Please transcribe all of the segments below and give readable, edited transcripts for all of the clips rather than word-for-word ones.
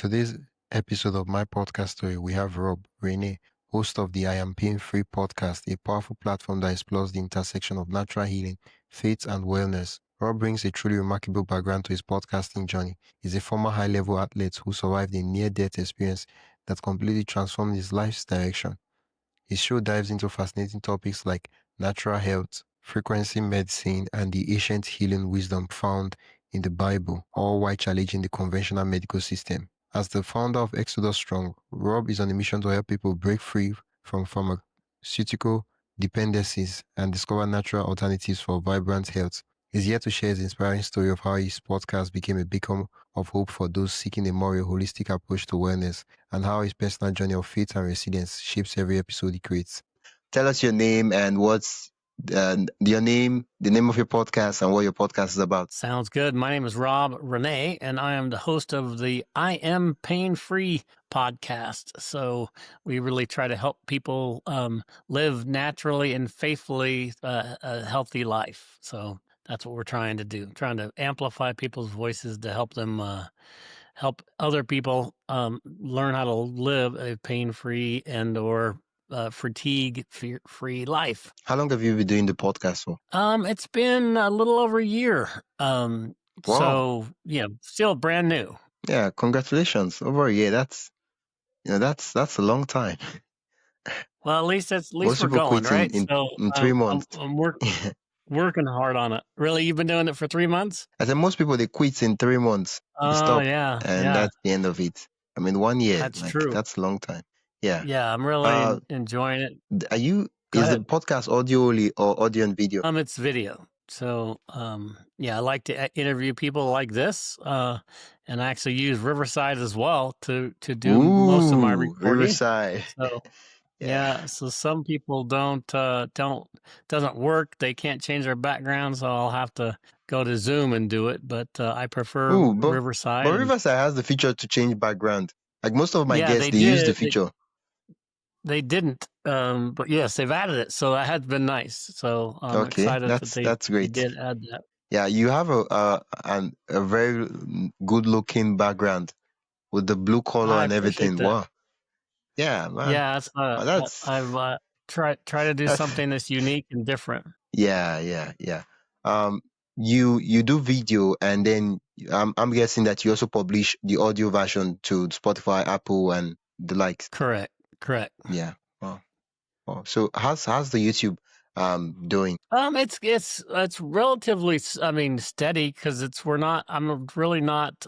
today's episode of my podcast story, we have Rob Rene, host of the I Am Pain Free podcast, a powerful platform that explores the intersection of natural healing, faith, and wellness. Rob brings a truly remarkable background to his podcasting journey. He's a former high-level athlete who survived a near-death experience that completely transformed his life's direction. His show dives into fascinating topics like natural health, frequency medicine, and the ancient healing wisdom found in the Bible, all while challenging the conventional medical system. As the founder of Exodus Strong, Rob is on a mission to help people break free from pharmaceutical dependencies and discover natural alternatives for vibrant health. He's here to share his inspiring story of how his podcast became a beacon of hope for those seeking a more holistic approach to wellness, and how his personal journey of faith and resilience shapes every episode he creates. Tell us your name and what's your name, the name of your podcast, and what your podcast is about. Sounds good. My name is Rob Rene, and I am the host of the I Am Pain Free podcast. So we really try to help people live naturally and faithfully a healthy life. So that's what we're trying to do, trying to amplify people's voices to help them help other people learn how to live a pain-free and or fatigue-free life. How long have you been doing the podcast for? It's been a little over a year. Wow. So still brand new. Yeah, congratulations. Over a year. That's a long time. Well, at least Most we're people going, quit right? in 3 months. I'm working hard on it. Really, you've been doing it for 3 months? I said most people they quit in 3 months. They stop, yeah, and that's the end of it. I mean, 1 year. That's true. That's a long time. Yeah. Yeah, I'm really enjoying it. Is the podcast audio only or audio and video? It's video. So, I like to interview people like this, and I actually use Riverside as well to do most of my recording. Riverside. So, so some people doesn't work. They can't change their background, so I'll have to go to Zoom and do it. But I prefer Riverside. But Riverside has the feature to change background. Like most of my guests, they use the feature. They didn't, but yes, they've added it, so that has been nice. So I'm excited that's great. They did add that. Yeah, you have a very good-looking background with the blue color and everything. That. Wow. Yeah, man. Yeah, I've tried to do something that's unique and different. Yeah. You do video, and then I'm guessing that you also publish the audio version to Spotify, Apple, and the likes. Correct. Yeah. Wow. So how's the YouTube doing? It's relatively steady because I'm really not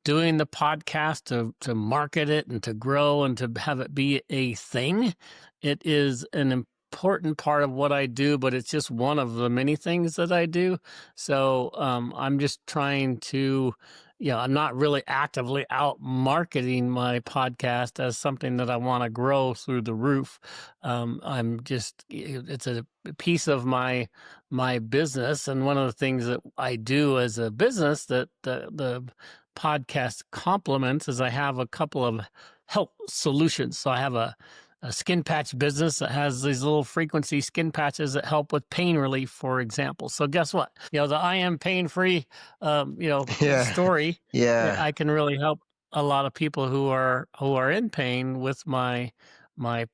doing the podcast to market it and to grow and to have it be a thing. It is an important part of what I do, but it's just one of the many things that I do. So I'm just trying to, I'm not really actively out marketing my podcast as something that I want to grow through the roof. It's a piece of my business. And one of the things that I do as a business that the podcast complements is I have a couple of health solutions. So I have a skin patch business that has these little frequency skin patches that help with pain relief, for example. So guess what? The I Am Pain Free, story. Yeah, I can really help a lot of people who are in pain with my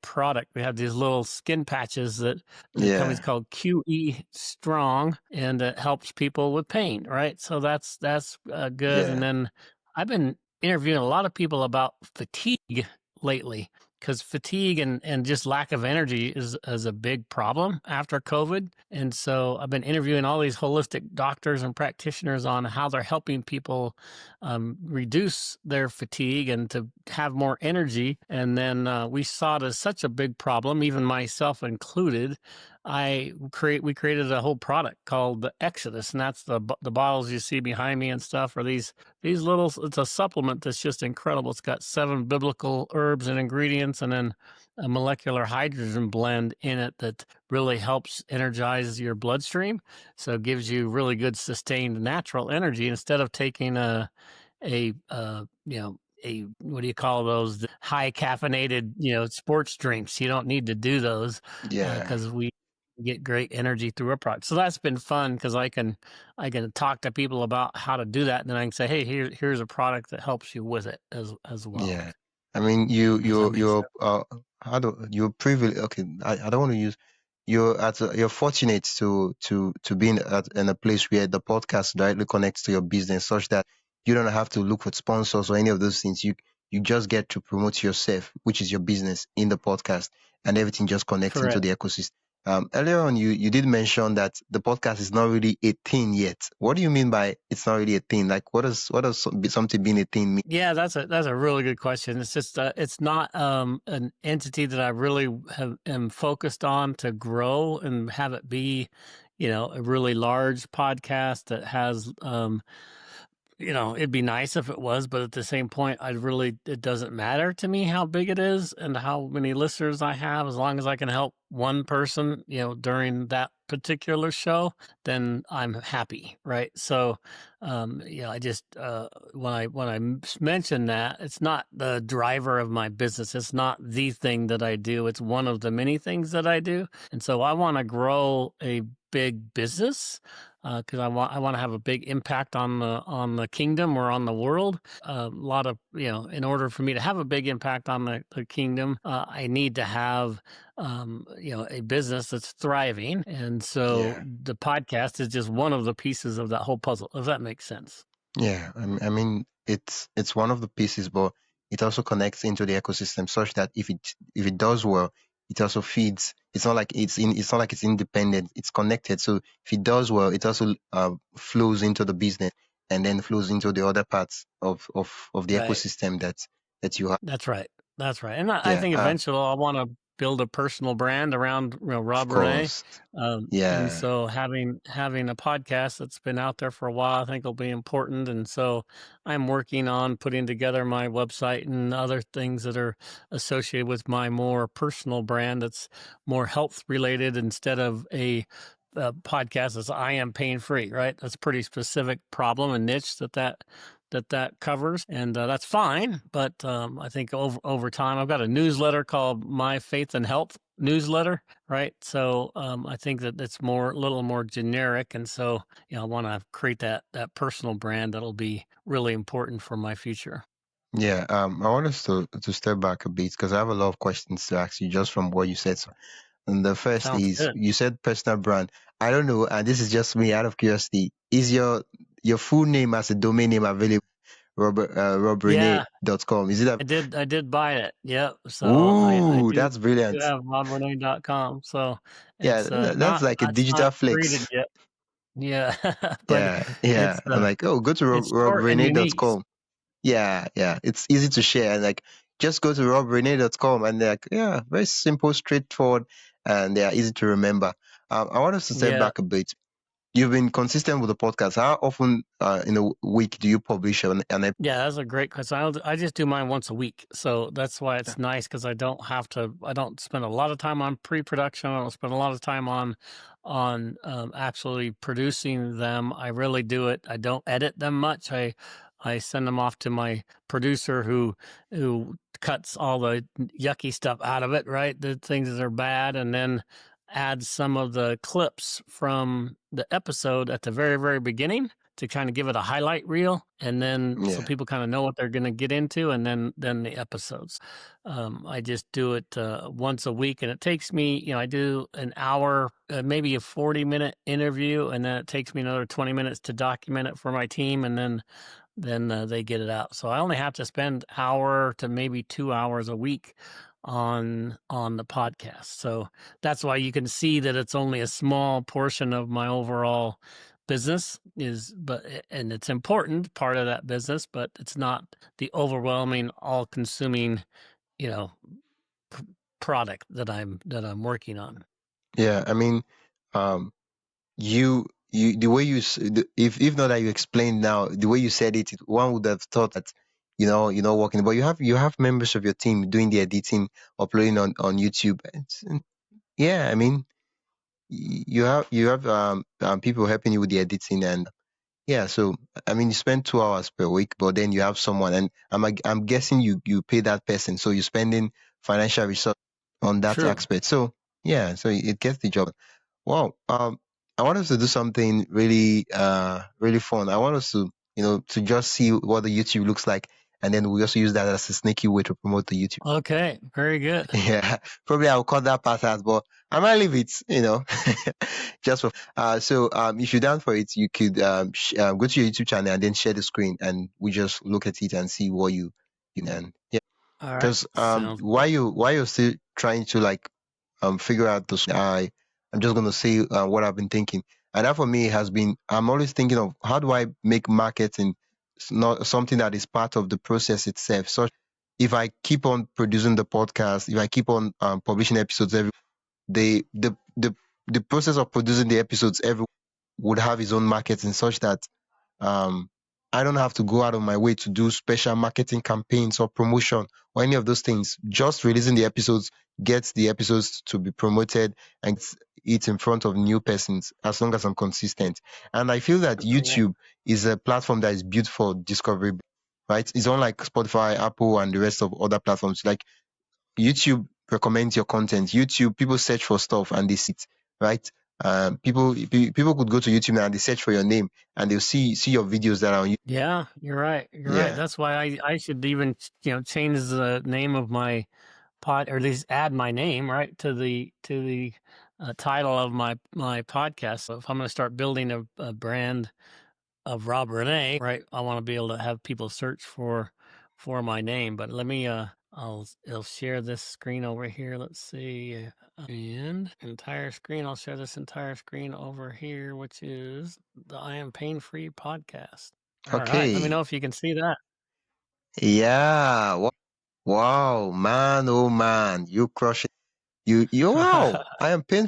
product. We have these little skin patches that the company's called QE Strong, and it helps people with pain. Right. So that's good. Yeah. And then I've been interviewing a lot of people about fatigue lately, because fatigue and just lack of energy is a big problem after COVID. And so I've been interviewing all these holistic doctors and practitioners on how they're helping people reduce their fatigue and to have more energy. And then we saw it as such a big problem, even myself included. We created a whole product called the Exodus, and that's the bottles you see behind me and stuff are these little, it's a supplement that's just incredible. It's got 7 biblical herbs and ingredients and then a molecular hydrogen blend in it that really helps energize your bloodstream. So it gives you really good sustained natural energy instead of taking a what do you call those? The high caffeinated, sports drinks. You don't need to do those. Yeah. Because we get great energy through a product. So that's been fun because I can talk to people about how to do that, and then I can say, hey, here's a product that helps you with it as well. Yeah. I mean, you Does that you make you're sense? how do you're privileged. Okay, I don't want to use you're fortunate to be in a place where the podcast directly connects to your business, such that you don't have to look for sponsors or any of those things. You just get to promote yourself, which is your business, in the podcast, and everything just connects into Correct. the ecosystem. Earlier on, you did mention that the podcast is not really a thing yet. What do you mean by it's not really a thing? Like, what does something being a thing mean? Yeah, that's a really good question. It's just it's not an entity that I really am focused on to grow and have it be, a really large podcast that has it'd be nice if it was, but at the same point, it doesn't matter to me how big it is and how many listeners I have, as long as I can help one person, during that particular show, then I'm happy, right? So, I just when I mention that, it's not the driver of my business. It's not the thing that I do. It's one of the many things that I do, and so I want to grow a big business because I want to have a big impact on the kingdom or on the world. A lot of in order for me to have a big impact on the kingdom, I need to have a business that's thriving, and so Yeah. the podcast is just one of the pieces of that whole puzzle. If that makes sense. Yeah, I mean, it's one of the pieces, but it also connects into the ecosystem such that if it does well, it also feeds. It's not like it's not like it's independent. It's connected. So if it does well, it also flows into the business and then flows into the other parts of the Right. ecosystem that you have. That's right. That's right. And I Yeah, think eventually I want to build a personal brand around of Rob Rene. course. And Yeah, so having a podcast that's been out there for a while, I think will be important. And so I'm working on putting together my website and other things that are associated with my more personal brand that's more health related instead of a podcast that's I am pain free, right? That's a pretty specific problem and niche that covers, and that's fine. But I think over time, I've got a newsletter called My Faith and Health newsletter, right? So I think that it's a little more generic, and so I want to create that personal brand that'll be really important for my future. yeah. I want us to step back a bit because I have a lot of questions to ask you just from what you said. So, and the first Sounds is good. you said personal brand. I don't know, and this is just me out of curiosity. Is your full name as a domain name available? Yeah, robrene.com. Is it a I did buy it. Yep. So I Ooh, do that's do brilliant. have robrene.com. So Yeah, it's that's like a it's not digital created flex. yet. Yeah, but Yeah, yeah. it's I'm like, oh, go to it's short and unique. robrene.com. Yeah, yeah. It's easy to share. And like, just go to robrene.com and they're like, yeah, very simple, straightforward, and they are easy to remember. I want us to step Yeah. back a bit. You've been consistent with the podcast. How often in a week do you publish an episode? Yeah, that's a great question. I just do mine once a week, so that's why it's nice because I don't spend a lot of time on pre-production. I don't spend a lot of time on actually producing them. I really do it. I don't edit them much. I send them off to my producer who cuts all the yucky stuff out of it, right? The things that are bad, and then adds some of the clips from the episode at the very, very beginning to kind of give it a highlight reel, and then so Yeah, people kind of know what they're going to get into, and then the episodes. I just do it once a week, and it takes me, I do an hour, maybe a 40-minute interview, and then it takes me another 20 minutes to document it for my team, and then they get it out. So I only have to spend hour to maybe 2 hours a week on the podcast. So that's why you can see that it's only a small portion of my overall business and it's important part of that business, but it's not the overwhelming, all-consuming, you know, product that I'm working on. yeah. I mean, um, you the way if not that you explained now, the way you said it, one would have thought that you're not working, but you have members of your team doing the editing, uploading on YouTube. Yeah, I mean, you have people helping you with the editing, and yeah. So I mean, you spend 2 hours per week, but then you have someone, and I'm guessing you pay that person, so you're spending financial resource on that True. aspect. So yeah, so it gets the job. Wow. I want us to do something really, really fun. I want us to, to just see what the YouTube looks like, and then we also use that as a sneaky way to promote the YouTube. Okay, very good. Yeah, probably I'll cut that part out, but I might leave it, just for. So, if you're down for it, you could go to your YouTube channel and then share the screen, and we just look at it and see what and yeah. All right, Because sounds while you're still trying to like figure out the I'm just gonna say what I've been thinking, and that for me has been I'm always thinking of how do I make marketing not something that is part of the process itself. So if I keep on producing the podcast, if I keep on publishing episodes every the the the the process of producing the episodes every would have its own marketing such that um, I don't have to go out of my way to do special marketing campaigns or promotion or any of those things. Just releasing the episodes gets the episodes to be promoted and gets it in front of new persons as long as I'm consistent. And I feel that YouTube is a platform that is built for discovery, right? It's unlike Spotify, Apple, and the rest of other platforms. Like YouTube recommends your content. YouTube, people search for stuff and they see it, right? People could go to YouTube now and they search for your name and they'll see your videos that are on YouTube. Yeah, you're right. You're right. That's why I should even change the name of my pod, or at least add my name right to the title of my podcast. So if I'm going to start building a brand of Rob Rene, right, I want to be able to have people search for my name. But let me I'll share this screen over here. Let's see. And entire screen. I'll share this entire screen over here, which is the I Am Pain Free podcast. All right. Let me know if you can see that. Yeah. Wow, man, oh man, you crush it. You wow. I am pain.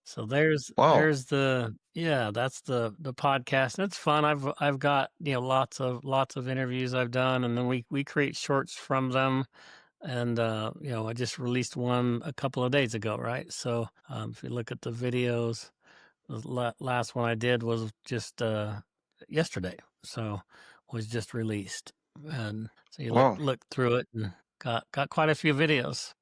So there's the that's the podcast. And it's fun. I've got lots of interviews I've done, and then we create shorts from them. And I just released one a couple of days ago, right? So if you look at the videos, the last one I did was just yesterday, so was just released, and so you look through it and got quite a few videos.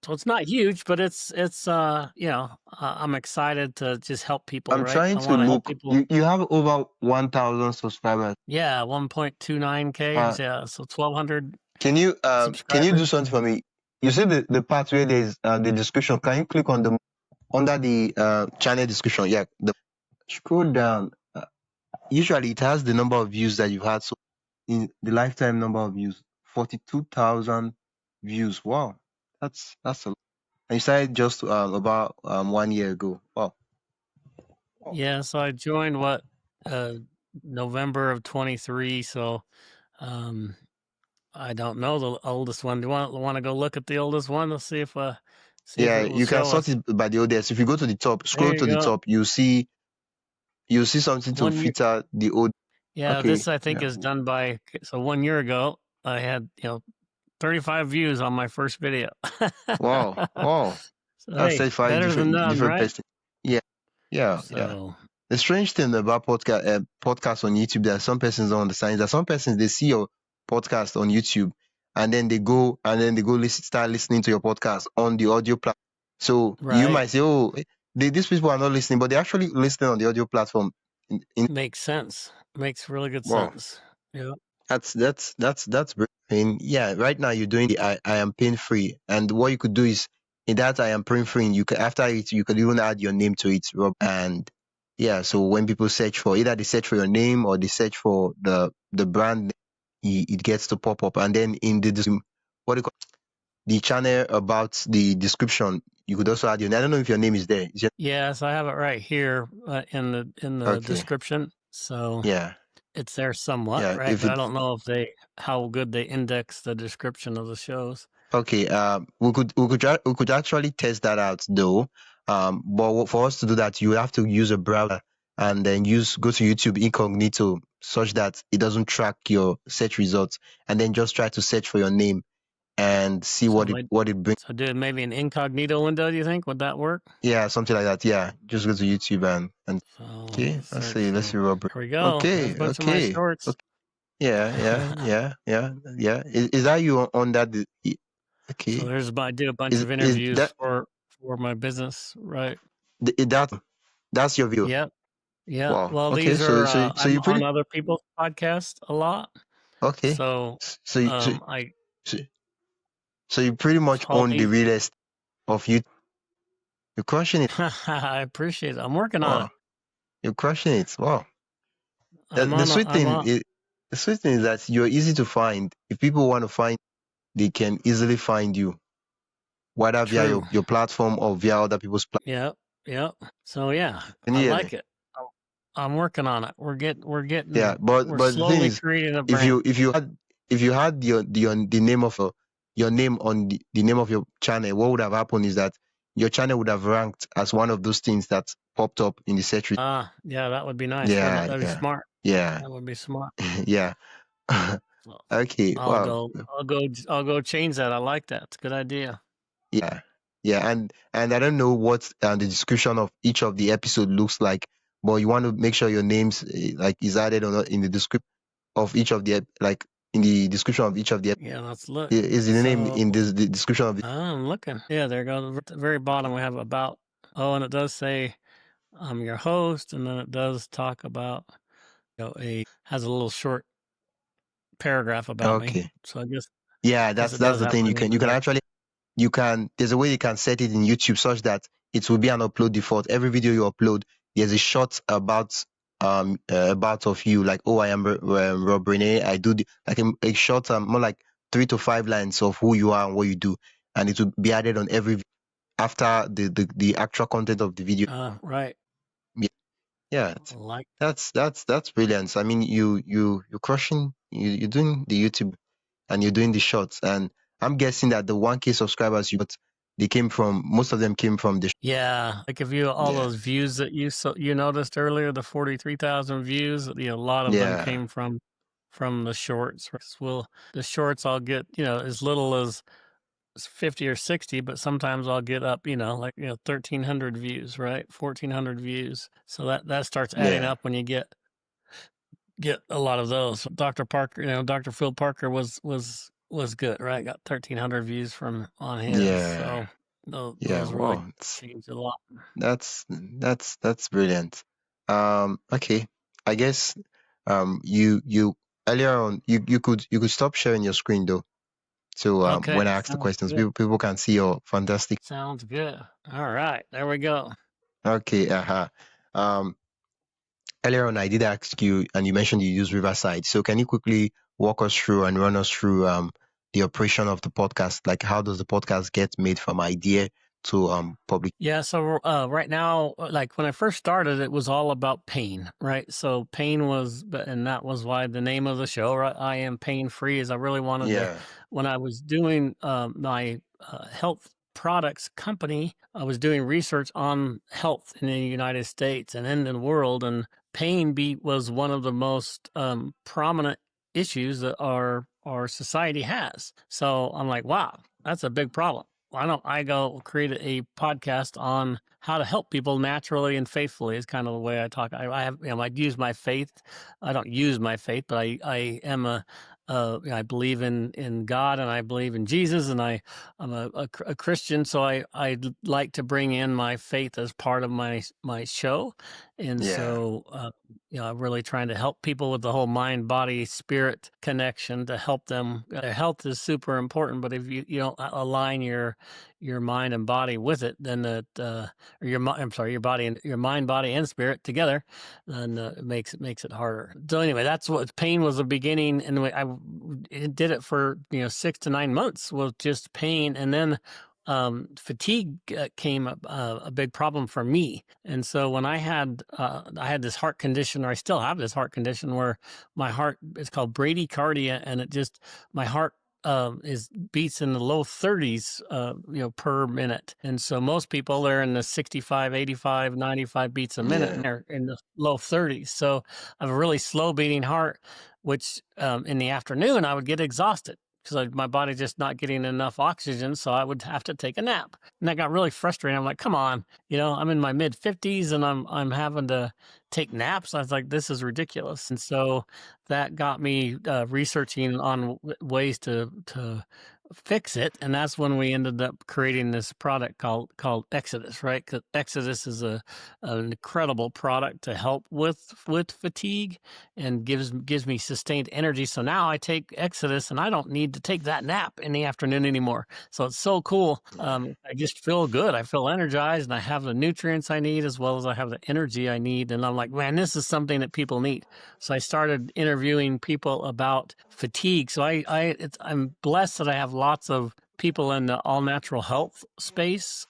So it's not huge, but it's I'm excited to just help people. I'm right? trying to look. People. You have over 1,000 subscribers. Yeah, 1.29K. Yeah, so 1,200. Can you do something for me? You see the part where there's the description. Can you click on the under the channel description? Yeah, scroll down. Usually it has the number of views that you've had. So in the lifetime number of views, 42,000 views. Wow, that's a lot. And you started just about 1 year ago. Wow. Yeah, so I joined November of 23. So I don't know the oldest one. Do you want to go look at the oldest one? Let's see if you can sort it by the oldest. If you go to the top, scroll to the top, you'll see something to filter the old. Yeah, this I think is done by. So 1 year ago, I had 35 views on my first video. Wow. So, that's 35 better than none, right? Person. Yeah. The strange thing about podcasts on YouTube, there are some persons don't understand. There are some persons they see your podcast on YouTube and then they go start listening to your podcast on the audio platform. So you might say, oh, these people are not listening, but they're actually listening on the audio platform. Makes sense. Makes really good sense. Yeah. That's I mean, yeah, right now you're doing the I am pain free, and what you could do is in that I am pain free, you can after it you could even add your name to it, Rob, and yeah. So when people search for either they search for your name or they search for the brand, it gets to pop up, and then in the what do you call the channel about the description, you could also add your name. I don't know if your name is there. Yes, I have it right here in the description. So yeah. It's there somewhat, right? But I don't know if how good they index the description of the shows. Okay, we could actually test that out though. But for us to do that, you have to use a browser and then go to YouTube incognito such that it doesn't track your search results, and then just try to search for your name and see what it brings. So do maybe an incognito window, do you think? Would that work? Yeah, something like that. Yeah, just go to YouTube and okay, let's see Robert. Here we go. Okay. Of my shorts. Okay. Yeah. Is that you on that? Okay. So I do a bunch of interviews for my business, right? That's your view. Yep. Yeah. Wow. Well, Okay. these are So I'm you on pretty other people's podcasts a lot. okay. So So you, so, I so, so you pretty it's much called own the a real estate of you. You're crushing it. I appreciate it. I'm working on it. Wow. You're crushing it. Wow. I'm on a I'm on The sweet thing is that you're easy to find. If people want to find, they can easily find you, whether via true. your platform or via other people's platform. Yep. Yep. So yeah, Can I you hear me? like it. I'm working on it. Yeah, We're but the thing slowly is, creating a brand. if you had the name of your name on the name of your channel, what would have happened is that your channel would have ranked as one of those things that popped up in the search result. Ah, yeah, that would be nice, wouldn't it? Yeah, That'd be yeah, smart. yeah, That would be smart. yeah. So Okay, wow. I'll go change that. I like that. It's a good idea. Yeah, yeah, and I don't know what the description of each of the episode looks like, but you want to make sure your names like is added or not in the description of each of the like in the description of each of the Yeah, let's look. is the name So in the description of the I'm looking. Yeah, there goes at the very bottom. We have about. Oh, and it does say I'm your host, and then it does talk about a has a little short paragraph about me. okay. So I Yeah, guess it that's does the have thing. my name You in can there. actually there's a way you can set it in YouTube such that it will be an upload default. Every video you upload, there's a short about of you, like, oh, I am Rob Rene. I do like a short more like 3 to 5 lines of who you are and what you do, and it will be added on every after the actual content of the video. Right. Yeah, yeah, Like that's brilliant. I mean, you're crushing. You're doing the YouTube and you're doing the shorts, and I'm guessing that the 1K subscribers you got, most of them came from the yeah, like if you all yeah, those views that you noticed earlier, the 43,000 views, a lot of them yeah, came from the shorts. Well, the shorts I'll get as little as 50 or 60, but sometimes I'll get up, like 1,300 views, right? 1,400 views. So that starts adding yeah, up when you get a lot of those. Dr. Parker, Dr. Phil Parker was good, right? Got 1,300 views from on his. yeah, So yeah. those really Wow, changed a lot. that's brilliant. Okay, I guess you earlier on you could stop sharing your screen though. So Okay, when I ask the sounds questions, good. people can see your fantastic. Sounds good. All right, there we go. Okay, um, earlier on, I did ask you, and you mentioned you use Riverside. So can you quickly walk us through and run us through the operation of the podcast? Like, how does the podcast get made from idea to public? Yeah, so right now, like when I first started, it was all about pain, right? So pain and that was why the name of the show, right? I am pain free, is I really wanted to, Yeah, when I was doing my health products company, I was doing research on health in the United States and in the world, and was one of the most prominent issues that our society has. So I'm like, wow, that's a big problem. Why don't I go create a podcast on how to help people naturally and faithfully is kind of the way I talk. I have, I use my faith. I don't use my faith, but I am I believe in God and I believe in Jesus and I'm a Christian. So I like to bring in my faith as part of my show. And yeah, so, I'm really trying to help people with the whole mind, body, spirit connection to help them. Their health is super important, but if you don't align your mind and body with it, then or your body and your mind, body, and spirit together, then it makes it harder. So anyway, that's what pain was the beginning, and did it for 6 to 9 months with just pain, and then fatigue came a big problem for me. And so when I had this heart condition, or I still have this heart condition, where my heart is called bradycardia, and my heart is beats in the low 30s, per minute. And so most people, they're in the 65, 85, 95 beats a minute, and yeah, they're in the low 30s. So I have a really slow beating heart, which in the afternoon I would get exhausted because my body's just not getting enough oxygen. So I would have to take a nap. And that got really frustrating. I'm like, come on, I'm in my mid 50s and I'm having to take naps. I was like, this is ridiculous. And so that got me researching on ways to fix it, and that's when we ended up creating this product called Exodus, right? Because Exodus is an incredible product to help with fatigue and gives me sustained energy. So now I take Exodus and I don't need to take that nap in the afternoon anymore. So it's so cool. I just feel good. I feel energized, and I have the nutrients I need as well as I have the energy I need. And I'm like, man, this is something that people need. So I started interviewing people about fatigue. So I'm blessed that I have lots of people in the all natural health space.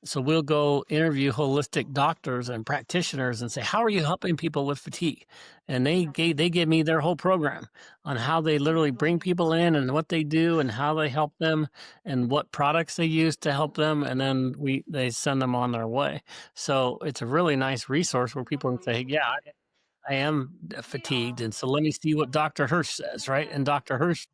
So we'll go interview holistic doctors and practitioners and say, how are you helping people with fatigue? And they give me their whole program on how they literally bring people in and what they do and how they help them and what products they use to help them. And then they send them on their way. So it's a really nice resource where people can say, yeah, I am fatigued. And so let me see what Dr. Hirsch says, right? And Dr. Hirsch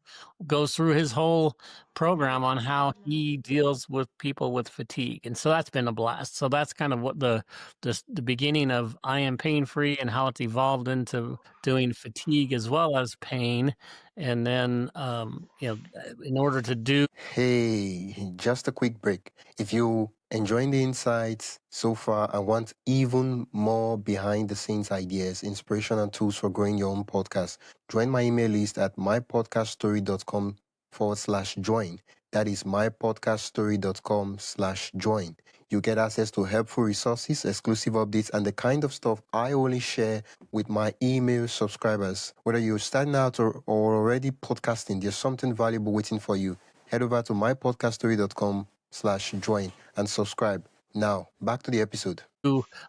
goes through his whole program on how he deals with people with fatigue. And so that's been a blast. So that's kind of what the beginning of I Am Pain Free and how it's evolved into doing fatigue as well as pain. And then, in order to do. Hey, just a quick break. If you enjoying the insights so far and want even more behind the scenes ideas, inspiration, and tools for growing your own podcast, join my email list at mypodcaststory.com/join. That is mypodcaststory.com/join. You get access to helpful resources, exclusive updates, and the kind of stuff I only share with my email subscribers. Whether you're starting out or already podcasting, there's something valuable waiting for you. Head over to mypodcaststory.com/join and subscribe. Now, back to the episode.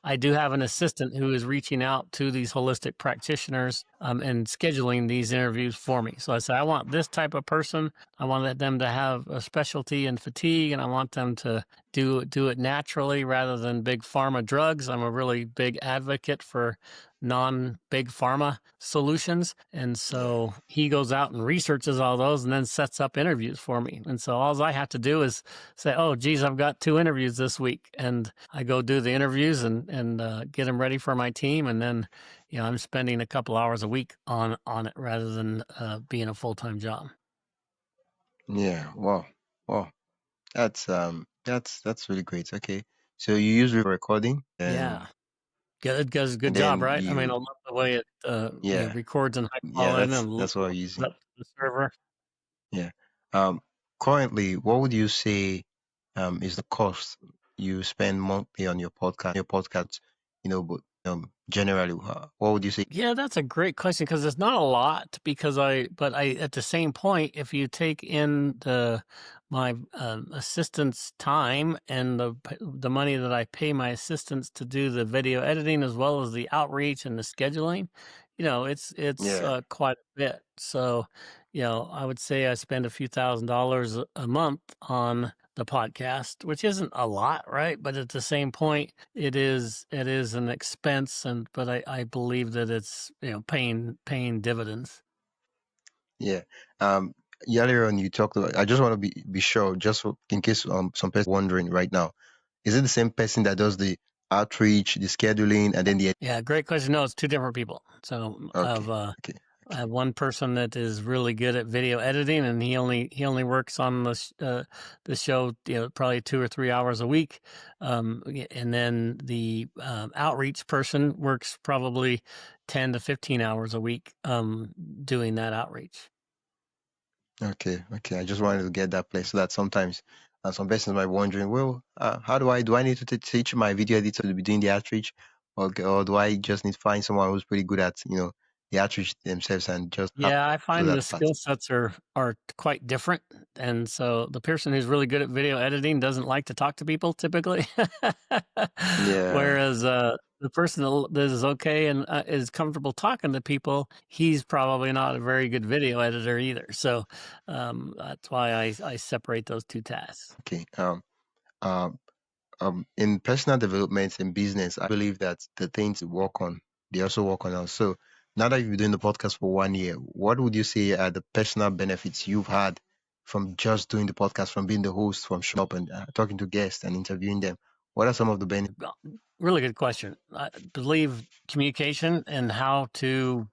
I do have an assistant who is reaching out to these holistic practitioners and scheduling these interviews for me. So I say, I want this type of person. I want them to have a specialty in fatigue, and I want them to do it naturally rather than big pharma drugs. I'm a really big advocate for non-big pharma solutions. And so he goes out and researches all those and then sets up interviews for me. And so all I have to do is say, oh, geez, I've got 2 interviews this week. And I go do the interviews and get them ready for my team. And then, I'm spending a couple hours a week on it rather than being a full-time job. Yeah, wow. That's really great. Okay. So you use recording and yeah. Good job, right? I mean, I love the way it records in high quality and that's what I'm using. up to the server. Yeah. Currently, what would you say is the cost you spend monthly on your podcast, but generally, what would you say? Yeah, that's a great question because it's not a lot but at the same point, if you take in my assistant's time and the money that I pay my assistants to do the video editing as well as the outreach and the scheduling, it's quite a bit. So, I would say I spend a few $1,000s a month on the podcast, which isn't a lot, right? But at the same point, it is an expense, but I believe that it's paying dividends. Yeah. Earlier on you talked about. I just want to be sure, just in case some person wondering right now, is it the same person that does the outreach, the scheduling, and then the? Yeah, great question. No, it's 2 different people. So I have one person that is really good at video editing, and he only works on the show, probably 2 or 3 hours a week. And then the outreach person works probably 10 to 15 hours a week doing that outreach. Okay. I just wanted to get that place so that sometimes some persons might be wondering, well, how do I need to teach my video editor to be doing the outreach, or do I just need to find someone who's pretty good at the outreach themselves and just Yeah, I do find that the part? skill sets are quite different, and so the person who's really good at video editing doesn't like to talk to people typically. Yeah. Whereas the person that is okay and is comfortable talking to people, he's probably not a very good video editor either. So that's why I separate those 2 tasks. Okay. In personal development in business, I believe that the things you work on, they also work on us. So now that you've been doing the podcast for 1 year, what would you say are the personal benefits you've had from just doing the podcast, from being the host, from showing up and talking to guests and interviewing them? What are some of the benefits? Really good question. I believe communication and how to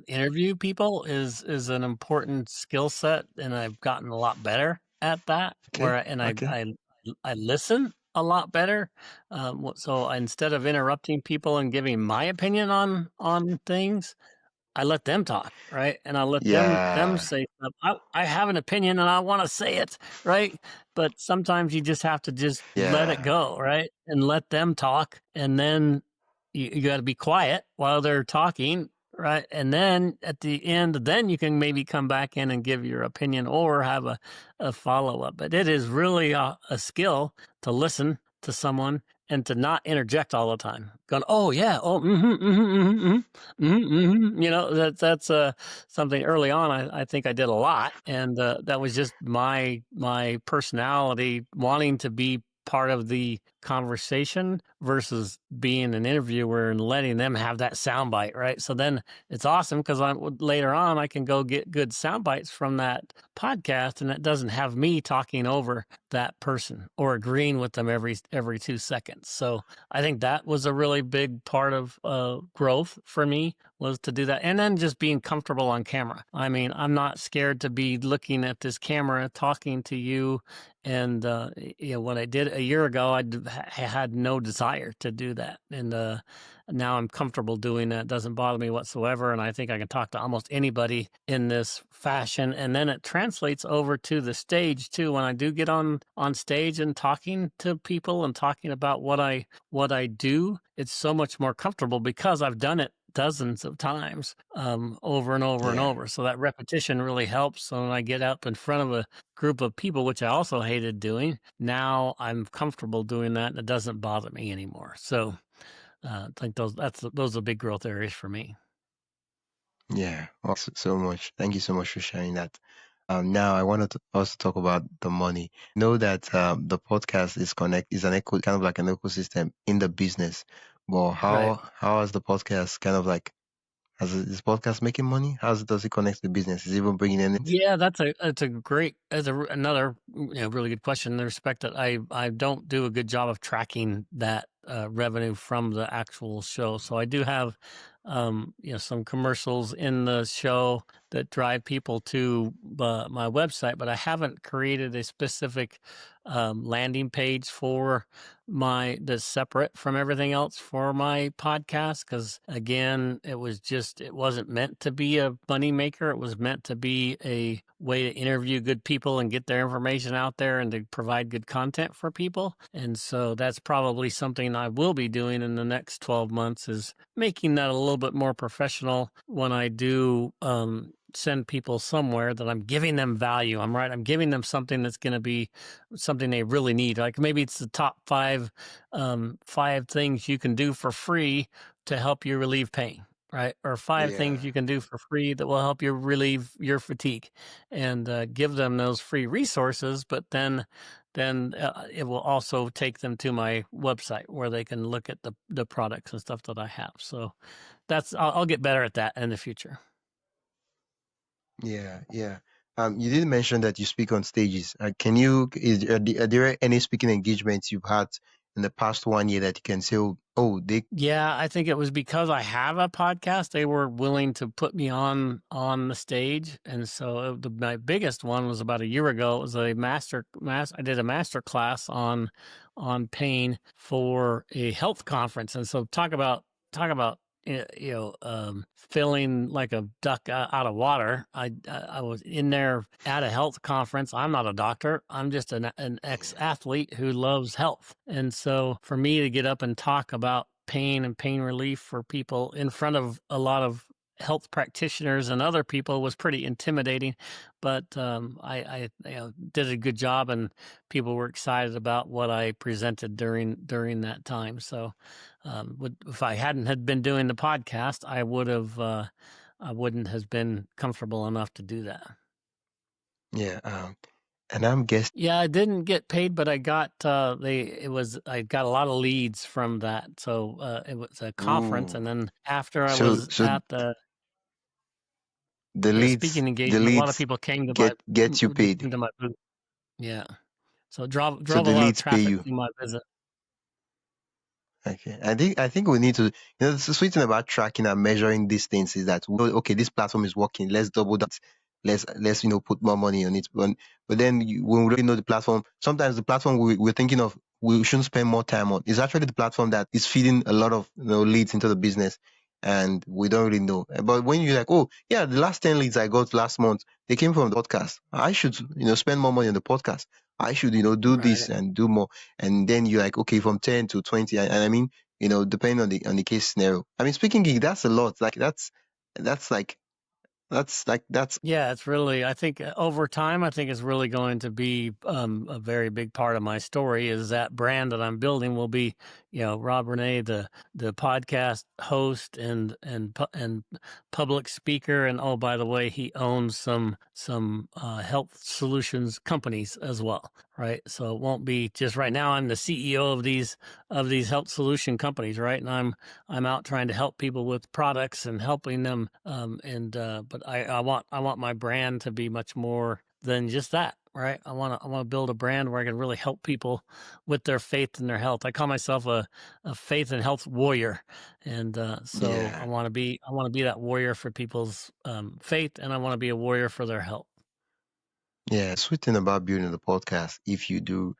interview people is an important skill set, and I've gotten a lot better at that. Okay. I listen a lot better. So instead of interrupting people and giving my opinion on things, I let them talk, right? And I let them Yeah. say stuff. I have an opinion and I want to say it, right? But sometimes you just have to just let it Yeah. go, right? And let them talk. And then you got to be quiet while they're talking, right? And then at the end, then you can maybe come back in and give your opinion or have a follow up. But it is really a skill to listen to someone and to not interject all the time. Going, oh yeah, oh you know, that's something early on. I think I did a lot, and that was just my personality wanting to be part of the conversation versus being an interviewer and letting them have that soundbite, right? So then it's awesome because later on I can go get good sound bites from that podcast, and it doesn't have me talking over that person or agreeing with them every 2 seconds. So I think that was a really big part of growth for me, was to do that. And then just being comfortable on camera. I mean, I'm not scared to be looking at this camera, talking to you. And what I did a year ago, I had no desire to do that. And now I'm comfortable doing that. It doesn't bother me whatsoever. And I think I can talk to almost anybody in this fashion. And then it translates over to the stage too. When I do get on stage and talking to people and talking about what I do, it's so much more comfortable because I've done it dozens of times, over and over and Yeah. over. So that repetition really helps. So when I get up in front of a group of people, which I also hated doing, now I'm comfortable doing that and it doesn't bother me anymore. So I think those are big growth areas for me. Yeah. So much. Thank you so much for sharing that. Now I wanted to also talk about the money. Know that the podcast is an kind of like an ecosystem in the business. But Right. how has the podcast kind of like, is podcast making money? Does it connect to the business? Is it even bringing in it? Yeah, another really good question in the respect that I don't do a good job of tracking that revenue from the actual show. So I do have some commercials in the show that drive people to my website, but I haven't created a specific landing page for that's separate from everything else for my podcast, because again, it wasn't meant to be a money maker. It was meant to be a way to interview good people and get their information out there and to provide good content for people. And so that's probably something I will be doing in the next 12 months, is making that a little bit more professional when I do send people somewhere, that I'm giving them value. I'm giving them something that's going to be something they really need. Like maybe it's the top five things you can do for free to help you relieve pain, right? Or 5 things Yeah. you can do for free that will help you relieve your fatigue, and give them those free resources. But then it will also take them to my website where they can look at the products and stuff that I have. So I'll get better at that in the future. Yeah. Yeah. You did mention that you speak on stages. Are there any speaking engagements you've had in the past 1 year that you can say, they, Yeah, I think it was because I have a podcast. They were willing to put me on the stage, and so my biggest one was about a year ago. It was I did a master class on pain for a health conference, and so talk about feeling like a duck out of water. I was in there at a health conference. I'm not a doctor. I'm just an ex-athlete who loves health. And so for me to get up and talk about pain and pain relief for people in front of a lot of health practitioners and other people was pretty intimidating, but I did a good job, and people were excited about what I presented during that time. So if I hadn't had been doing the podcast, I wouldn't have been comfortable enough to do that. yeah. And I'm guessing. Yeah, I didn't get paid, but I got I got a lot of leads from that. So it was a conference, Ooh. and then after I So was at the the speaking the engagement, a lot of leads people came to get you paid. my booth. Yeah, so drove So a the lot of leads pay traffic you. to my visit. Okay. I think we need to, the sweet thing about tracking and measuring these things is that we know, okay, this platform is working. Let's double that. Let's put more money on it. But then when we really know the platform, sometimes the platform we're thinking of we shouldn't spend more time on is actually the platform that is feeding a lot of leads into the business, and we don't really know. But when you're like, oh yeah, the last 10 leads I got last month, they came from the podcast. I should spend more money on the podcast. I should do this Right. and do more, and then you're like, okay, from 10 to 20, and I mean, depending on the case scenario. I mean, speaking gig, that's a lot. Like that's like that's Yeah, it's really, I think over time, I think it's really going to be a very big part of my story is that brand that I'm building will be, Rob Rene, the podcast host and public speaker. And oh, by the way, he owns some health solutions companies as well. Right. So it won't be just right now. I'm the CEO of these health solution companies. Right. And I'm out trying to help people with products and helping them. But I want my brand to be much more than just that, right? I want to build a brand where I can really help people with their faith and their health. I call myself a faith and health warrior, and so yeah. I want to be that warrior for people's faith, and I want to be a warrior for their health. Yeah, sweet thing about building the podcast, if you do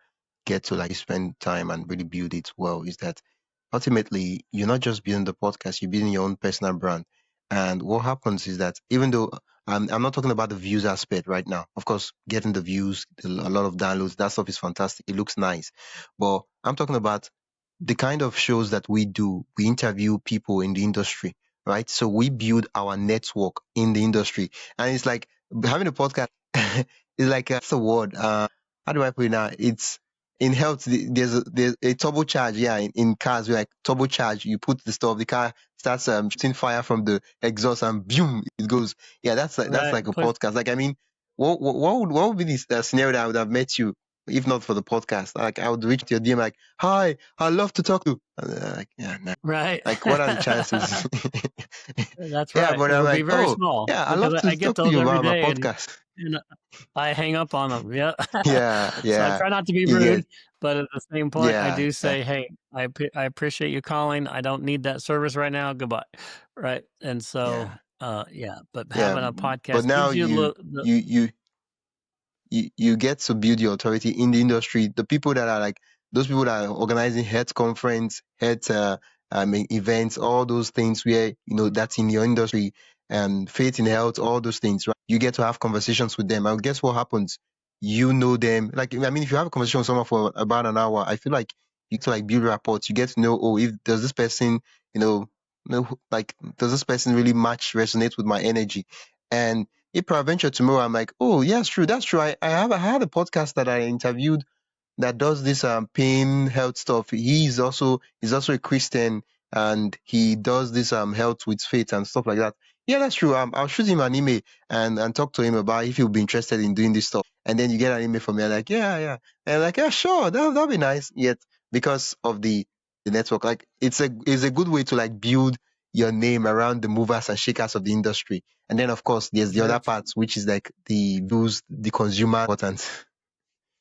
get to like spend time and really build it well, is that ultimately you're not just building the podcast, you're building your own personal brand. And what happens is that even though I'm not talking about the views aspect right now, of course, getting the views, a lot of downloads, that stuff is fantastic. It looks nice. But I'm talking about the kind of shows that we do. We interview people in the industry, right? So we build our network in the industry. And it's like having a podcast is like that's a word. How do I put it now? It's in health. There's a turbocharge. Yeah, in cars, we like turbocharge. You put the stuff, the car starts shooting fire from the exhaust, and boom, it goes. Yeah, that's Right. like a podcast. Like I mean, what would be this scenario that I would have met you if not for the podcast? Like I would reach to your DM like, "Hi, I'd love to talk to you." And they're like, yeah, nah. Right. Like what are the chances? That's Yeah, right. but I'm It'll be like, very oh small yeah, I'd because love I to get talk to those you every about my day, podcast. and I hang up on them. Yeah. Yeah, So I yeah. try not to be You rude, get but at the same point, I yeah, do yeah, say, "Hey, I appreciate you calling. I don't need that service right now. Goodbye." Right. And so, yeah, yeah, but yeah. having a But podcast now gives you you get to build your authority in the industry. The people that are like those people that are organizing health conference, health events, all those things where that's in your industry and faith in health, all those things, right? You get to have conversations with them, and guess what happens? You know them. Like I mean, if you have a conversation with someone for about an hour, I feel like you get to like build rapport. You get to know, oh, if does this person, like does this person really match resonate with my energy? And if peradventure tomorrow I'm like, oh yes, true, that's true. I had a podcast that I interviewed that does this pain health stuff. He's also a Christian, and he does this health with faith and stuff like that. Yeah, that's true. I'll shoot him an email and talk to him about if he'll be interested in doing this stuff. And then you get an email from me like, yeah, yeah. And I'm like, yeah, sure, that'll be nice. Yet because of the network, like it's a good way to like build your name around the movers and shakers of the industry. And then of course there's the very other part, which is like the views, the consumer important.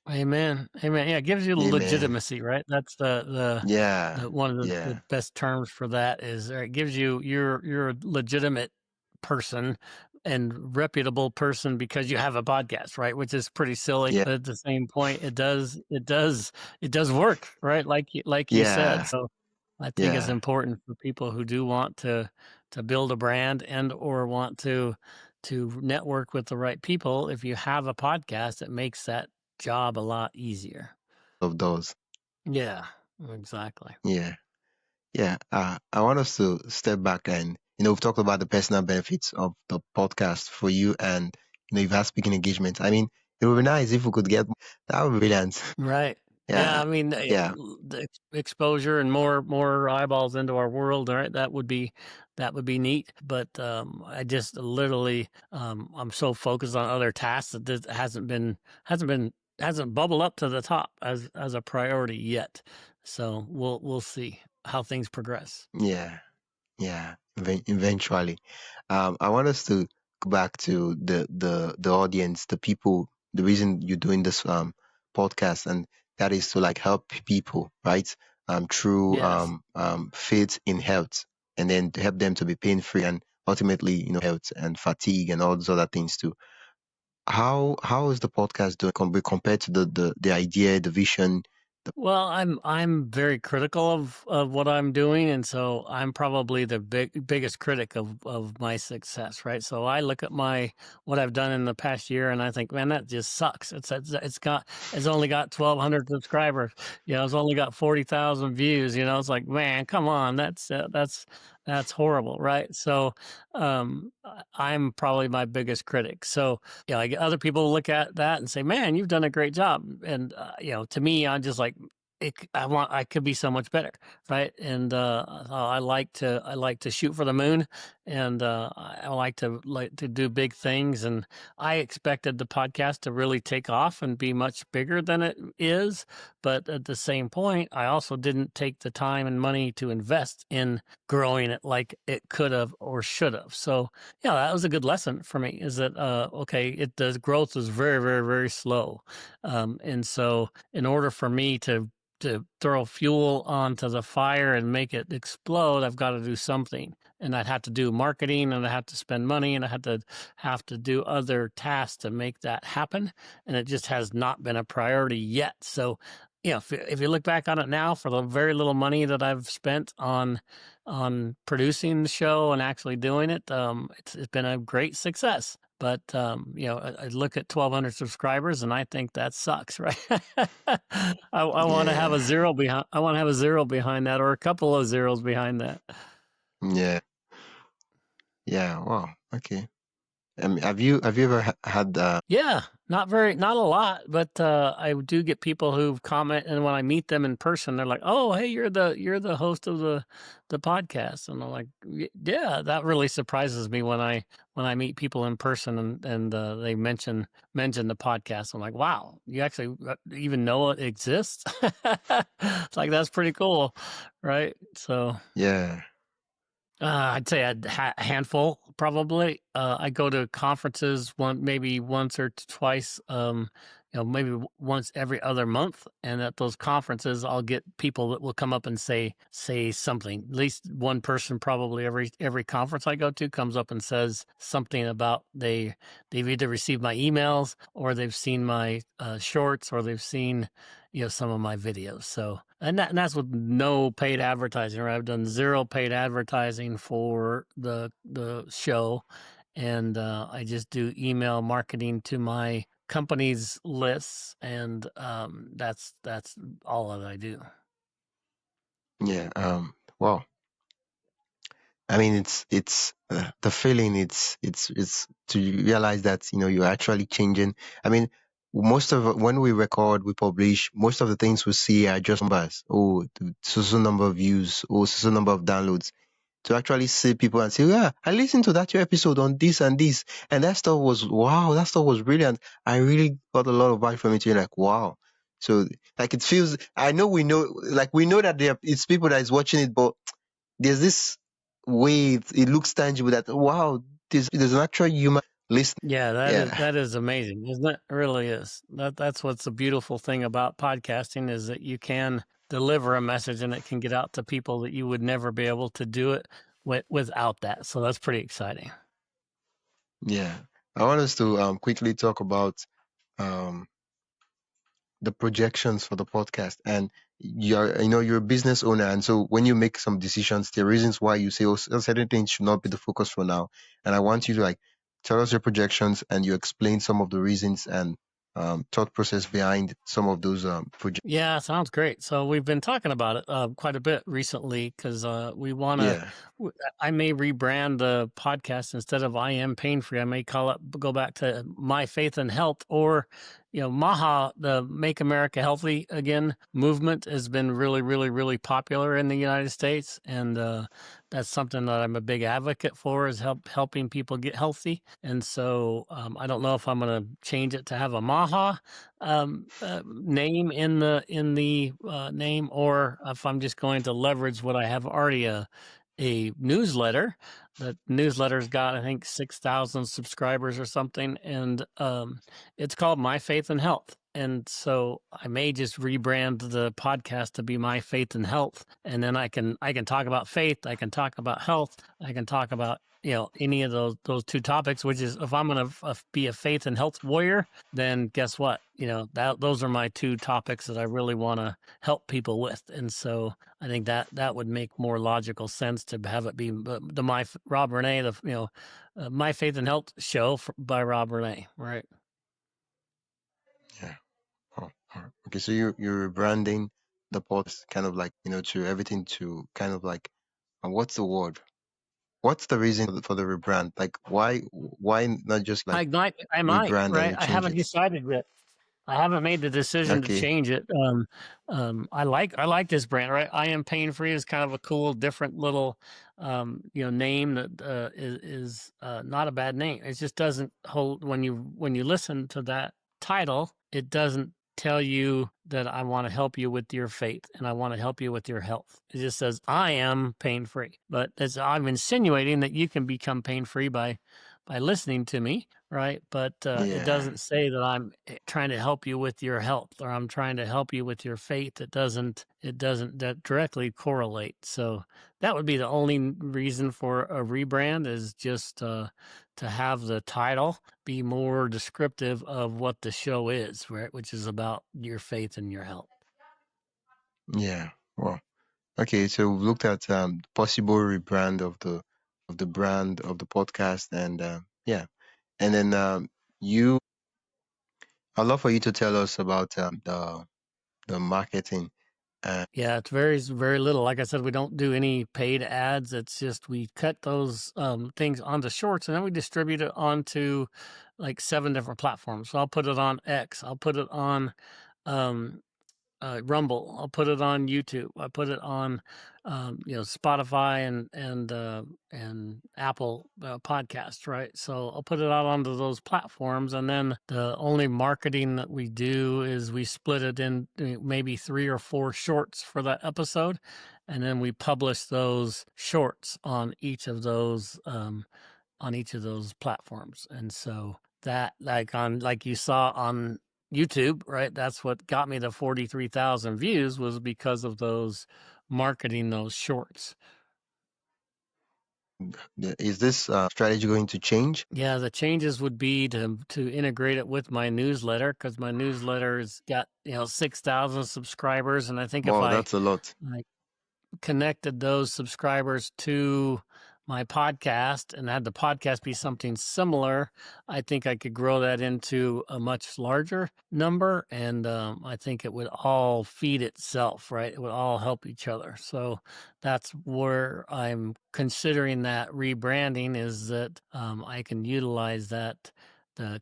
Amen. Amen. Yeah, it gives you Amen. legitimacy, right? That's Yeah, the one of the yeah, best terms for that is it gives you you're a legitimate person and reputable person because you have a podcast, right? Which is pretty silly, yeah, but at the same point, it does work, right? Like you said. yeah, So I think it's yeah. important for people who do want to build a brand and or want to network with the right people. If you have a podcast, it makes that job a lot easier. Of those. Yeah, exactly. Yeah, yeah. I want us to step back and we've talked about the personal benefits of the podcast for you, and you've had speaking engagement. I mean, it would be nice if we could get that would be brilliant. Right. Yeah, Yeah, I mean, yeah, the exposure and more eyeballs into our world, right? That would be neat. But I just literally I'm so focused on other tasks that this hasn't been hasn't bubbled up to the top as a priority yet. So we'll see how things progress. yeah, yeah. Eventually, I want us to go back to the audience, the people. The reason you're doing this podcast, and that is to like help people, right? through Yes. faith in health, and then to help them to be pain free, and ultimately, health and fatigue and all those other things too. How is the podcast doing compared to the idea, the vision? Well, I'm very critical of what I'm doing, and so I'm probably the biggest critic of my success, right? So I look at what I've done in the past year, and I think, man, that just sucks. It's only got 1,200 subscribers. It's only got 40,000 views. It's like, man, come on, that's horrible, right? So I'm probably my biggest critic. So I get other people look at that and say, man, you've done a great job. And, to me, I'm just like, I could be so much better. Right. And, I like to shoot for the moon, and, I like to do big things. And I expected the podcast to really take off and be much bigger than it is. But at the same point, I also didn't take the time and money to invest in growing it like it could have or should have. So, yeah, that was a good lesson for me, is that, okay, the growth is very, very, very slow. And so in order for me to throw fuel onto the fire and make it explode, I've got to do something. And I'd have to do marketing, and I have to spend money, and I have to do other tasks to make that happen. And it just has not been a priority yet. So, if you look back on it now, for the very little money that I've spent on producing the show and actually doing it, it's been a great success. But I look at 1,200 subscribers, and I think that sucks, right? I want to have a Yeah, zero behind. I want to have a zero behind that, or a couple of zeros behind that. yeah, yeah. Wow. Okay. Have you ever had Yeah, not a lot, but I do get people who comment, and when I meet them in person, they're like, "Oh, hey, you're the host of the podcast," and I'm like, "Yeah." That really surprises me when I meet people in person, and they mention the podcast. I'm like, "Wow, you actually even know it exists?" It's like, that's pretty cool, right? So. yeah, I'd say a handful, probably. I go to conferences maybe once or twice, maybe once every other month. And at those conferences, I'll get people that will come up and say something. At least one person, probably every conference I go to, comes up and says something about they've either received my emails, or they've seen my shorts, or they've seen some of my videos. So, and that's with no paid advertising, right? I've done zero paid advertising for the show, and I just do email marketing to my company's lists, and that's all that I do. yeah. Wow. I mean, it's the feeling. It's to realize that you're actually changing. I mean, most of when we record, we publish. Most of the things we see are just numbers. Oh, so number of views. Oh, so number of downloads. To actually see people and say, yeah, I listened to that your episode on this and this, and that stuff was wow. That stuff was brilliant. I really got a lot of value from it. You're like, wow. So like it feels. I know we know that it's people that is watching it, but there's this way it looks tangible that wow, there's an actual human listening. Yeah, Yeah, that is amazing, isn't it? It really is. That's what's the beautiful thing about podcasting, is that you can deliver a message, and it can get out to people that you would never be able to do it without that. So that's pretty exciting. yeah. I want us to quickly talk about um the projections for the podcast. And you're a business owner, and so when you make some decisions, there are reasons why you say, oh, certain things should not be the focus for now. And I want you to like tell us your projections, and you explain some of the reasons and thought process behind some of those projections. Yeah, sounds great. So we've been talking about it quite a bit recently, because we want to. Yeah, I may rebrand the podcast. Instead of "I Am Pain Free," I may go back to "My Faith and Health," or MAHA, the Make America Healthy Again movement, has been really, really, really popular in the United States, and that's something that I'm a big advocate for, is helping people get healthy. And so I don't know if I'm going to change it to have a MAHA name in the name, or if I'm just going to leverage what I have already, a newsletter. The newsletter's got, I think, 6,000 subscribers or something, and it's called My Faith and Health. And so I may just rebrand the podcast to be My Faith and Health. And then I can talk about faith, I can talk about health, I can talk about, any of those two topics, which is, if I'm going to be a faith and health warrior, then guess what? Those are my two topics that I really want to help people with. And so I think that would make more logical sense to have it be the Rob Rene, My Faith and Health show by Rob Rene, right? Yeah. Oh, all right. Okay, so you're rebranding the podcast kind of like, to everything to kind of like, what's the word? What's the reason for the rebrand? Like, why not just like I might, rebrand and right? you I change haven't it? decided yet. I haven't made the decision to Okay. change it. I like this brand, right? I am pain free is kind of a cool, different little, name that is not a bad name. It just doesn't hold when you listen to that title. It doesn't tell you that I want to help you with your faith and I want to help you with your health. It just says I am pain free. But I'm insinuating that you can become pain free by listening to me, right? But it Yeah. doesn't say that I'm trying to help you with your health or I'm trying to help you with your faith. It doesn't that directly correlate. So that would be the only reason for a rebrand, is just to have the title be more descriptive of what the show is, right? Which is about your faith and your health. Yeah. Well, okay, so we've looked at possible rebrand of the brand of the podcast, and yeah, and then I'd love for you to tell us about the marketing. Yeah, it's very, very little. Like I said, we don't do any paid ads. It's just we cut those things onto shorts and then we distribute it onto like 7 different platforms. So I'll put it on X. I'll put it on um, Rumble. I'll put it on YouTube. I put it on, Spotify and Apple podcasts, right? So I'll put it out onto those platforms, and then the only marketing that we do is we split it in maybe 3 or 4 shorts for that episode, and then we publish those shorts on each of those platforms. And so that, like you saw on YouTube, right? That's what got me the 43,000 views, was because of those marketing those shorts. Is this strategy going to change? Yeah, the changes would be to integrate it with my newsletter, because my newsletter's got 6,000 subscribers, and I think if Wow, I that's a lot. connected those subscribers to my podcast and had the podcast be something similar, I think I could grow that into a much larger number. And I think it would all feed itself, right? It would all help each other. So that's where I'm considering that rebranding, is that I can utilize the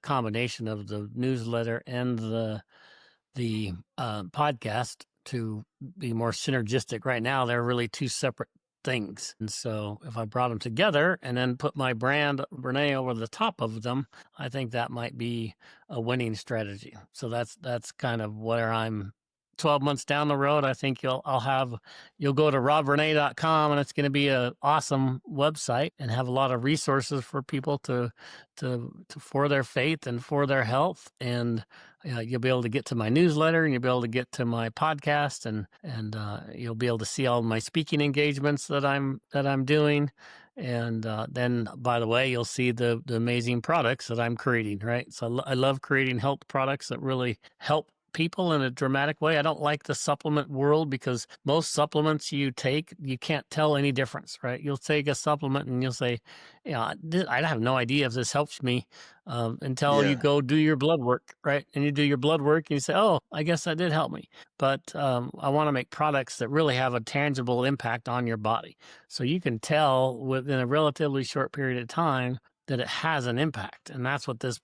combination of the newsletter and the podcast to be more synergistic. Right now, they're really two separate things. And so if I brought them together and then put my brand Rene over the top of them, I think that might be a winning strategy. So that's kind of where I'm 12 months down the road. I think you'll go to robrene.com, and it's going to be an awesome website and have a lot of resources for people to for their faith and for their health. And you'll be able to get to my newsletter, and you'll be able to get to my podcast, and you'll be able to see all my speaking engagements that I'm doing. And then, by the way, you'll see the amazing products that I'm creating, right? So I love creating health products that really help people in a dramatic way. I don't like the supplement world, because most supplements you take, you can't tell any difference, right? You'll take a supplement and you'll say, I have no idea if this helps me, until you go do your blood work, right? And you do your blood work and you say, oh, I guess that did help me. But I want to make products that really have a tangible impact on your body. So you can tell within a relatively short period of time that it has an impact. And that's what this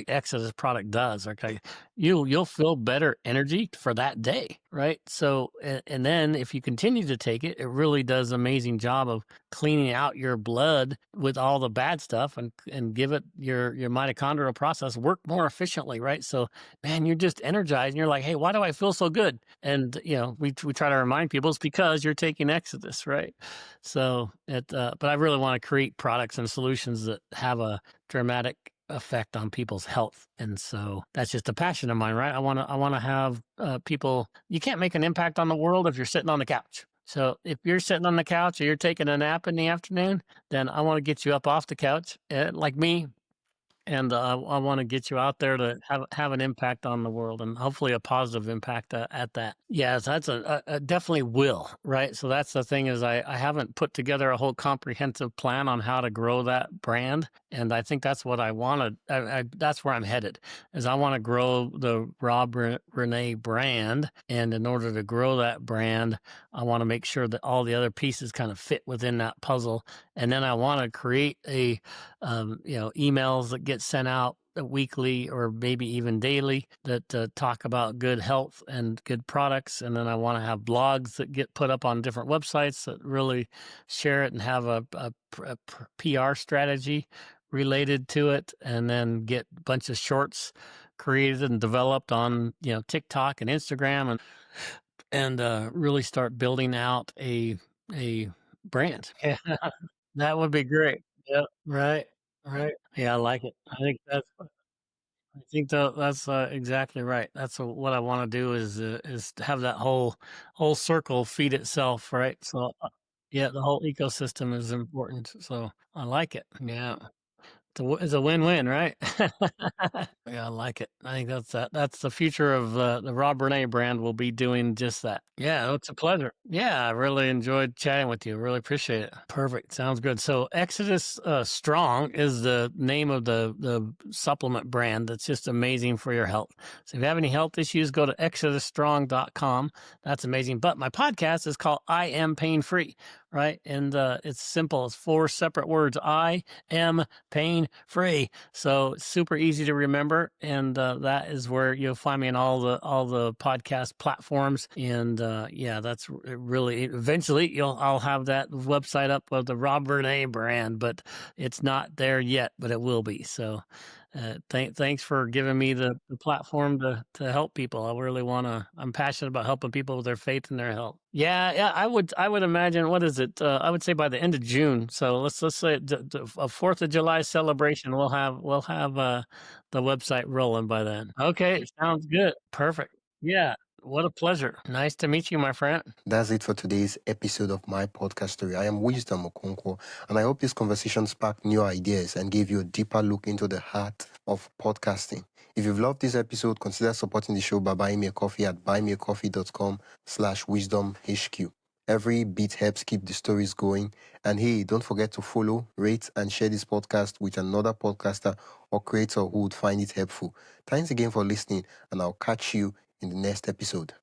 Exodus product does. Okay. You'll feel better energy for that day, right? So, and then if you continue to take it, it really does an amazing job of cleaning out your blood with all the bad stuff, and give it your mitochondrial process work more efficiently, right? So, man, you're just energized and you're like, hey, why do I feel so good? And, we try to remind people it's because you're taking Exodus, right? So but I really want to create products and solutions that have a dramatic effect on people's health. And so that's just a passion of mine, right? I want to have people. You can't make an impact on the world if you're sitting on the couch. So if you're sitting on the couch or you're taking a nap in the afternoon, then I want to get you up off the couch, like me, and I want to get you out there to have an impact on the world, and hopefully a positive impact at that. Yeah, so that's a definitely will, right? So that's the thing is I haven't put together a whole comprehensive plan on how to grow that brand, and I think that's what I want to. That's where I'm headed. Is I want to grow the Rob Rene brand, and in order to grow that brand, I want to make sure that all the other pieces kind of fit within that puzzle, and then I want to create emails that get sent out weekly or maybe even daily that talk about good health and good products. And then I want to have blogs that get put up on different websites that really share it and have a PR strategy related to it. And then get a bunch of shorts created and developed on, TikTok and Instagram and really start building out a brand. Yeah, that would be great. Yep. Right. Right. Yeah, I like it. I think that's exactly right. That's what I want to do is to have that whole circle feed itself, right? So yeah, the whole ecosystem is important. So I like it. Yeah. It's a win-win, right? Yeah, I like it. I think that's the future of the Rob Rene brand will be doing just that. Yeah, it's a pleasure. Yeah, I really enjoyed chatting with you. Really appreciate it. Perfect. Sounds good. So Exodus Strong is the name of the supplement brand that's just amazing for your health. So if you have any health issues, go to exodusstrong.com. That's amazing. But my podcast is called I Am Pain Free, right? And it's simple. It's 4 separate words. I am pain free. So super easy to remember, and that is where you'll find me in all the podcast platforms. And yeah, that's really eventually I'll have that website up of the Rob Rene brand, but it's not there yet, but it will be. So thanks for giving me the platform to help people. I'm passionate about helping people with their faith and their health. Yeah, I would imagine, what is it? I would say by the end of June. So let's say a 4th of July celebration. We'll have the website rolling by then. Okay, sounds good. Perfect. Yeah, what a pleasure. Nice to meet you, my friend. That's it for today's episode of my podcast story. I am Wisdom Okonkwo, and I hope this conversation sparked new ideas and gave you a deeper look into the heart of podcasting. If you've loved this episode, consider supporting the show by buying me a coffee at buymeacoffee.com/wisdomhq. Every bit helps keep the stories going. And hey, don't forget to follow, rate, and share this podcast with another podcaster or creator who would find it helpful. Thanks again for listening, and I'll catch you in the next episode.